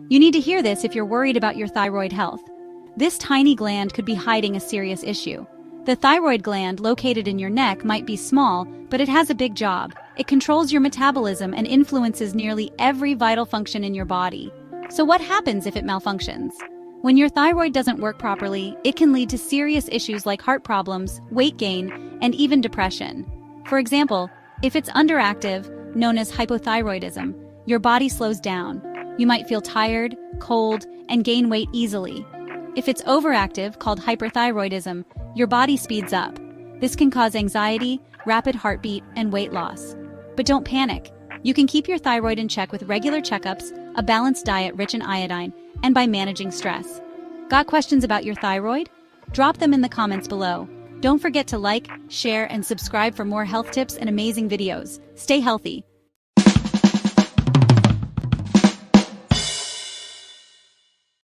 You need to hear this if you're worried about your thyroid health. This tiny gland could be hiding a serious issue. The thyroid gland located in your neck might be small, but it has a big job. It controls your metabolism and influences nearly every vital function in your body. So what happens if it malfunctions? When your thyroid doesn't work properly, it can lead to serious issues like heart problems, weight gain, and even depression. For example, if it's underactive, known as hypothyroidism, your body slows down. You might feel tired, cold, and gain weight easily. If it's overactive, called hyperthyroidism, your body speeds up. This can cause anxiety, rapid heartbeat, and weight loss. But don't panic. You can keep your thyroid in check with regular checkups, a balanced diet rich in iodine, and by managing stress. Got questions about your thyroid? Drop them in the comments below. Don't forget to like, share, and subscribe for more health tips and amazing videos. Stay healthy.